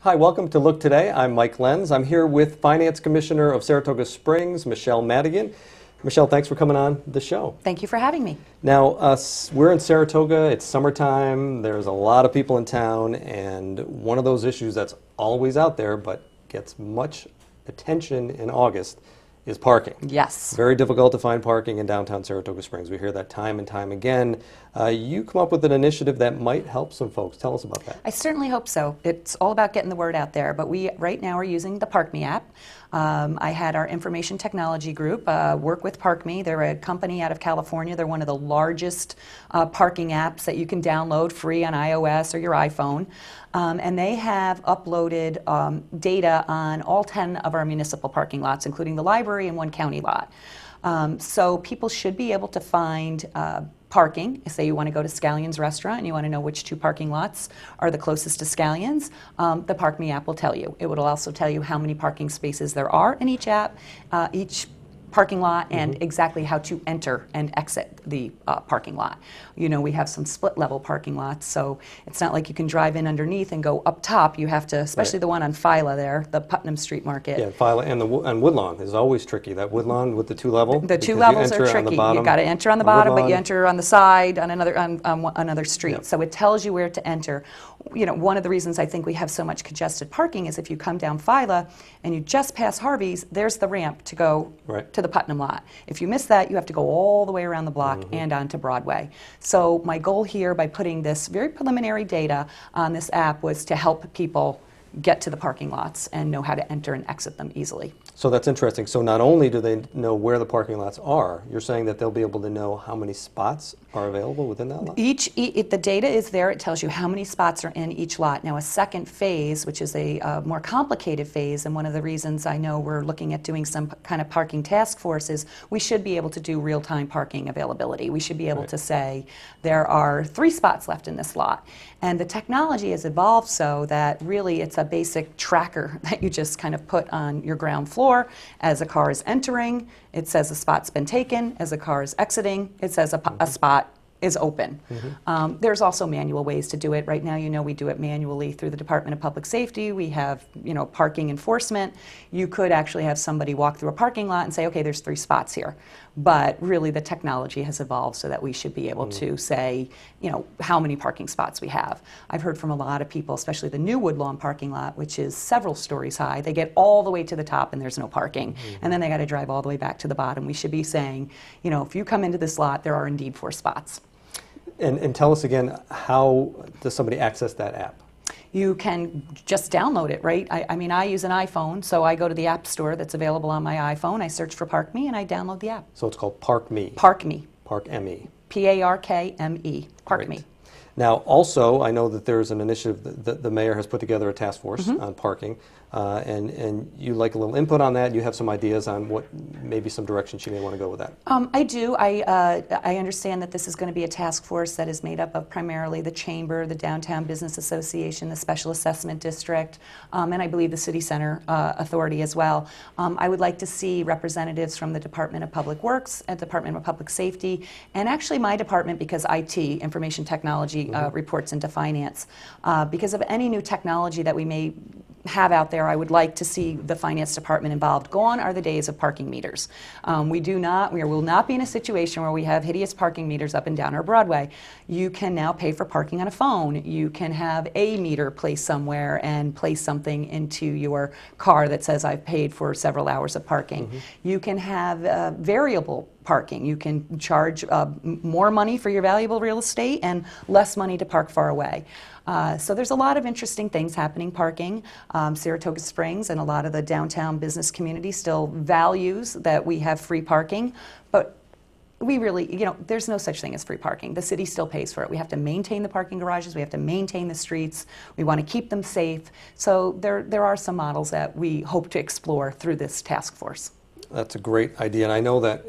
Hi, welcome to Look Today. I'm Mike Lenz. I'm here with Finance Commissioner of Saratoga Springs, Michele Madigan. Michele, thanks for coming on the show. Thank you for having me. Now, we're in Saratoga. It's summertime. There's a lot of people in town, and one of those issues that's always out there but gets much attention in August is parking. Yes. Very difficult to find parking in downtown Saratoga Springs. We hear that time and time again. You come up with an initiative that might help some folks. Tell us about that. I certainly hope so. It's all about getting the word out there, but we right now are using the ParkMe app. I had our information technology group work with ParkMe. They're a company out of California. They're one of the largest parking apps that you can download free on iOS or your iPhone. And they have uploaded data on all 10 of our municipal parking lots, including the library and one county lot. So people should be able to find parking. Say you want to go to Scallion's restaurant and you want to know which two parking lots are the closest to Scallion's, the ParkMe app will tell you. It will also tell you how many parking spaces there are in each app, each parking lot, and exactly how to enter and exit the parking lot. You know, we have some split level parking lots, so it's not like you can drive in underneath and go up top. You have to, especially the one on Phyla there, the Putnam Street Market. Yeah, Phyla and Woodlawn is always tricky. That Woodlawn with the two level. The two levels are tricky. You got to enter on the bottom, but you enter on the side on another street. Yep. So it tells you where to enter. You know, one of the reasons I think we have so much congested parking is if you come down Phyla and you just pass Harvey's, there's the ramp to go to the Putnam lot. If you miss that, you have to go all the way around the block and onto Broadway. So my goal here by putting this very preliminary data on this app was to help people get to the parking lots and know how to enter and exit them easily. So that's interesting. So not only do they know where the parking lots are, you're saying that they'll be able to know how many spots are available within that lot? If the data is there, it tells you how many spots are in each lot. Now a second phase, which is a more complicated phase, and one of the reasons I know we're looking at doing some kind of parking task force is we should be able to do real-time parking availability. We should be able to say there are 3 spots left in this lot. And the technology has evolved so that really it's a basic tracker that you just kind of put on your ground floor. As a car is entering, it says a spot's been taken. As a car is exiting, it says a spot is open. There's also manual ways to do it. Right now, you know, we do it manually through the Department of Public Safety. We have, you know, parking enforcement. You could actually have somebody walk through a parking lot and say, okay, there's 3 spots here. But really the technology has evolved so that we should be able to say, you know, how many parking spots we have. I've heard from a lot of people, especially the new Woodlawn parking lot, which is several stories high. They get all the way to the top and there's no parking. And then they got to drive all the way back to the bottom. We should be saying, you know, if you come into this lot, there are indeed 4 spots. And tell us again, how does somebody access that app? You can just download it, right? I mean, I use an iPhone, so I go to the app store that's available on my iPhone. I search for ParkMe and I download the app. So it's called ParkMe. ParkMe. ParkMe. ParkMe. ParkMe. Great. Now, also, I know that there's an initiative that the mayor has put together a task force on parking, and you like a little input on that. You have some ideas on what maybe some directions you may want to go with that. I do. I understand that this is going to be a task force that is made up of primarily the Chamber, the Downtown Business Association, the Special Assessment District, and I believe the City Center Authority as well. I would like to see representatives from the Department of Public Works and Department of Public Safety, and actually my department, because IT, Information Technology, reports into finance. Because of any new technology that we may have out there, I would like to see the finance department involved. Gone are the days of parking meters. We will not be in a situation where we have hideous parking meters up and down our Broadway. You can now pay for parking on a phone. You can have a meter placed somewhere and place something into your car that says I've paid for several hours of parking. You can have variable parking. You can charge more money for your valuable real estate and less money to park far away. So there's a lot of interesting things happening parking. Saratoga Springs and a lot of the downtown business community still values that we have free parking, but we really, you know, there's no such thing as free parking. The city still pays for it. We have to maintain the parking garages. We have to maintain the streets. We want to keep them safe. So there are some models that we hope to explore through this task force. That's a great idea, and I know that,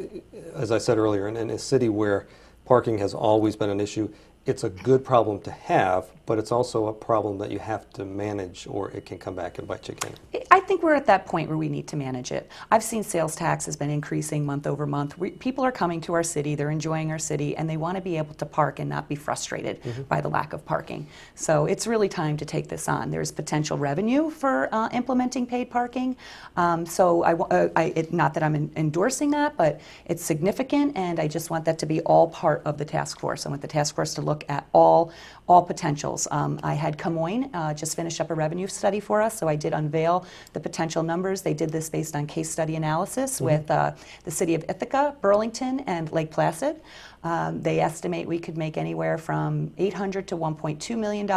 as I said earlier, in a city where parking has always been an issue, it's a good problem to have, but it's also a problem that you have to manage or it can come back and bite you again. I think we're at that point where we need to manage it. I've seen sales tax has been increasing month over month. People are coming to our city, they're enjoying our city, and they want to be able to park and not be frustrated by the lack of parking. So it's really time to take this on. There's potential revenue for implementing paid parking. Not that I'm endorsing that, but it's significant, and I just want that to be all part of the task force. I want the task force to look at all potentials. I had Camoin just finish up a revenue study for us, so I did unveil the potential numbers. They did this based on case study analysis with the city of Ithaca, Burlington, and Lake Placid. They estimate we could make anywhere from $800 to $1.2 million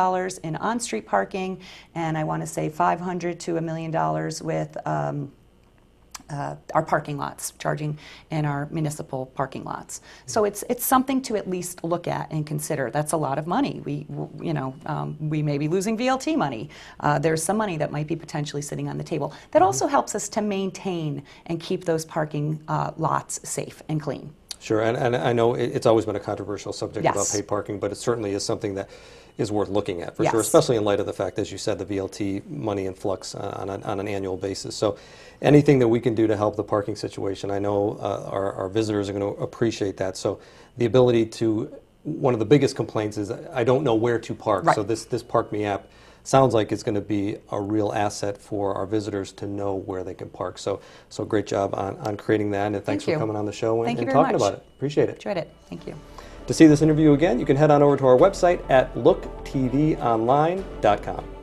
in on-street parking, and I want to say $500 to $1 million with our parking lots, charging in our municipal parking lots. So it's something to at least look at and consider. That's a lot of money. We may be losing VLT money. There's some money that might be potentially sitting on the table. That also helps us to maintain and keep those parking lots safe and clean. Sure, and I know it's always been a controversial subject about Yes. paid parking, but it certainly is something that is worth looking at, for Yes. sure, especially in light of the fact, as you said, the VLT money in flux on an annual basis. So anything that we can do to help the parking situation, I know our visitors are going to appreciate that. So the ability to, one of the biggest complaints is I don't know where to park. Right. So this Park Me app sounds like it's going to be a real asset for our visitors to know where they can park. So great job on creating that, and thanks for you. coming on the show Thank you and very talking much. about it. Appreciate it. Enjoyed it. Thank you. To see this interview again, you can head on over to our website at LookTVonline.com.